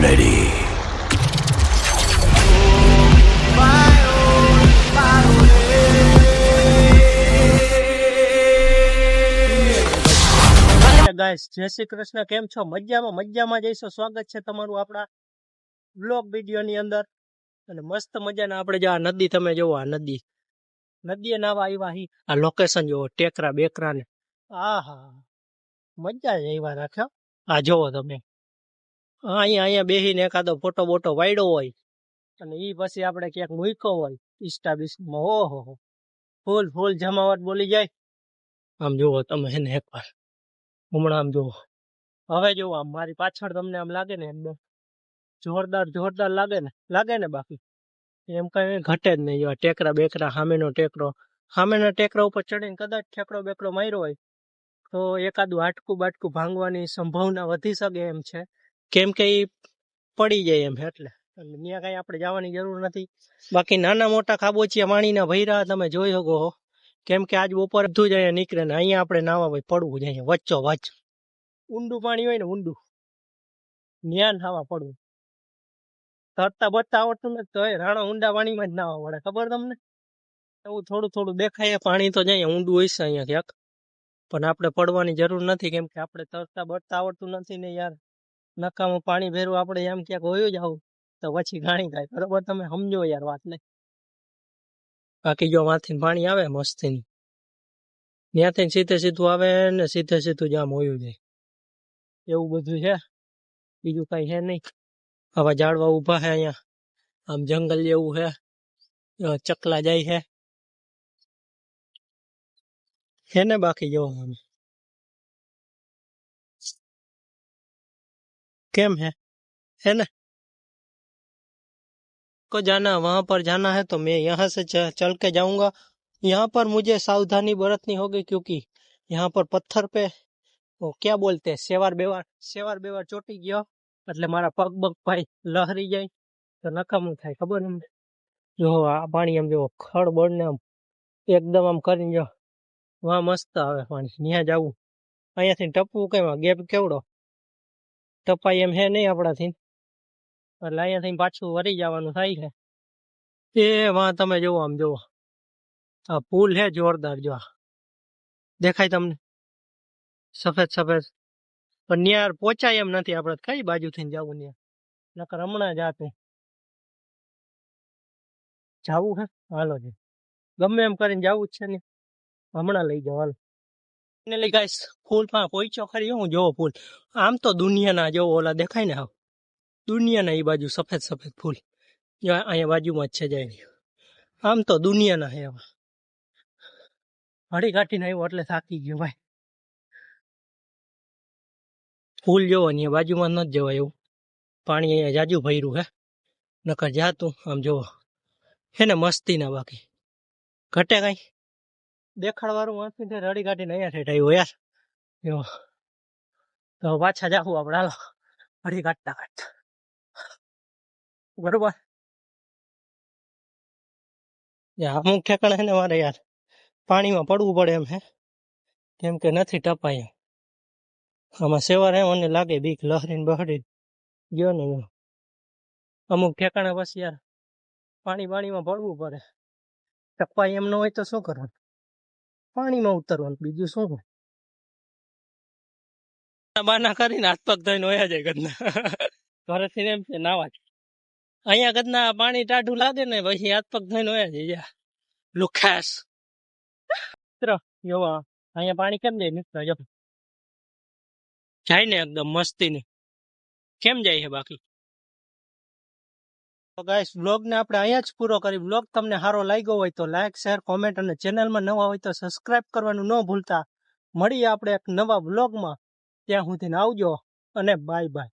ready. Guys જય શ્રી કૃષ્ણ, કેમ છો? મજામાં જઈશું. સ્વાગત છે તમારું આપણા બ્લોગ વિડીયો ની અંદર. અને મસ્ત મજાના આપણે જો આ નદી, તમે જોવો આ નદીએ નાવા આવ્યા હી. આ લોકેશન જોવો, ટેકરા બેકરા ને આહા મજા જ આવ્યા રાખ્યો. આ જોવો તમે, અહીંયા બેહીને એકાદો ફોટો બોટો વાયડો હોય અને ઈ પછી આપણે ક્યાંક મૂક્યો હોય ઇન્સ્ટા બીસ્ટામાં, ઓહો ફૂલ જમાવટ બોલી જાય. આમ જોવો તમે એને એકવાર હમણાં આમ જોવો. હવે જોવો આમ મારી પાછળ તમને આમ લાગે ને એકદમ જોરદાર લાગે ને બાકી એમ કઈ ઘટે જ નહીં. જો ટેકરા બેકરા, સામેનો ટેકરા ઉપર ચડીને કદાચ ઠેકડો બેકડો માર્યો હોય તો એકાદું હાટકું બાટકું ભાંગવાની સંભાવના વધી શકે એમ છે, કેમ કે ઈ પડી જાય એમ. એટલે ત્યાં કઈ આપણે જવાની જરૂર નથી. બાકી નાના મોટા ખાબોચિયા પાણીના ભૈરા તમે જોઈ શકો છો, કેમ કે આજ બપોર બધું જ અહીંયા નીકળે ને અહીંયા આપણે નાવા ભાઈ પડવું જ અહીંયા વચ્ચો વચ્ચ. ઊંડું પાણી હોય ને ઊંડું, ન્યા નાવા પડવું. તરતા બરતા આવડતું નથી તો રાણા ઊંડા પાણીમાં જ નાવા પડે, ખબર તમને? એવું થોડું દેખાય પાણી તો જાય ઊંડું હોય છે અહીંયા ક્યાંક, પણ આપણે પડવાની જરૂર નથી, કેમ કે આપણે તરતા બરતા આવડતું નથી ને યાર. નકામું પાણી ભેરું આપણે એમ ક્યાંક હોયું જ આવું તો પછી ઘાણી થાય, બરોબર? તમે સમજો યાર વાત ને. બાકી જો માંથી પાણી આવે મસ્તીની, ત્યાંથી સીધું આવે ને સીધું જામ હોયું જાય, એવું બધું છે. બીજું કઈ છે નહીં. આવા ઝાડવા ઉભા છે અહીંયા, આમ જંગલ જેવું છે. ચકલા જાય છે ને. બાકી જો કેમ है ना? को जाना वहां पर जाना है तो मैं यहाँ से चल के जाऊंगा. यहाँ पर मुझे सावधानी बरतनी होगी क्योंकि यहाँ पर पत्थर पे वो क्या बोलते हैं सेवार बेवार ચોટી ગયો એટલે મારા પગ ભાઈ લહરી જાય તો નકામું થાય, ખબર એમ. જો આ પાણી આમ જો ખળબળ ને આમ એકદમ આમ કરીને જો વાહ મસ્ત આવે પાણી. ત્યાં જવું, અહીંયાથી ટપવું કેમ, ગેપ કેવડો ટપાય એમ હે નહીં આપણાથી, એટલે અહીંયાથી પાછું વરી જવાનું થાય છે. એ વાં તમે જોવો, આમ જોવો આ પુલ હે જોરદાર. જો દેખાય તમને સફેદ, પણ ન્યાર પહોંચાય એમ નથી. આપણે કઈ બાજુથી જવું ન્યા, નકર હમણાં જાતું જવું હે. હાલો છે ગમે એમ કરીને જવું જ છે ને, હમણાં લઈ જાવ હાલો. ગાઈસ ફૂલ માં પહોંચ્યો ખરી. હું જોવો ફૂલ, આમ તો દુનિયાના જોવો ઓલા દેખાય ને, હાવ દુનિયાના એ બાજુ સફેદ ફૂલ અહીંયા બાજુમાં જ છે જાય. આમ તો દુનિયાના હે. હળી કાઢીને આવ્યો એટલે થાકી ગયો ભાઈ. ફૂલ જોવો ને બાજુમાં ન જ જવાય એવું, પાણી અહીંયા જાજુ ભર્યું હે. નકર જાતું આમ જોવો હે ને મસ્તી ના. બાકી ઘટે કઈ દેખાડવાળું વાંચી રડી કાઢીને અહીંયા ઠેઠ આવ્યો યાર. જો તો પાછા જાવું આપણે, હાલો હળી કાઢતા બરોબર. અમુક ઠેકાણે છે ને મારે યાર પાણીમાં પડવું પડે એમ હે, કેમ કે નથી ટપાય. આમાં સેવાર હે, મને લાગે બીક લહરીને બહરીને ગયો ને. અમુક ઠેકાણે પછી યાર પાણીમાં પડવું પડે. ટપાય એમ ન હોય તો શું કરવાનું, પાણીમાં ઉતરવાનું, બીજું શું હોય. બાના કરીને હાથ પગ ધોઈને વયા જાય ગદના. ઘરેથી એમ છે નાવા જ. અહીંયા ગદના પાણી ટાઢું લાગે ને પછી હાથ પગ ધોઈને વયા જાય. લુખાસ મિત્ર જોવા અહીંયા પાણી કેમ જાય મિત્ર, જાય ને એકદમ મસ્તી ની. કેમ જાય છે બાકી? તો ગાઈસ બ્લોગ ને આપણે અહીંયા જ પૂરો કરી. બ્લોગ તમને સારો લાગ્યો હોય તો લાઈક, શેર, કોમેન્ટ અને ચેનલમાં નવા હોય તો સબસ્ક્રાઇબ કરવાનું ન ભૂલતા. મળીએ આપણે એક નવા બ્લોગમાં. ત્યાં સુધી આવજો અને બાય.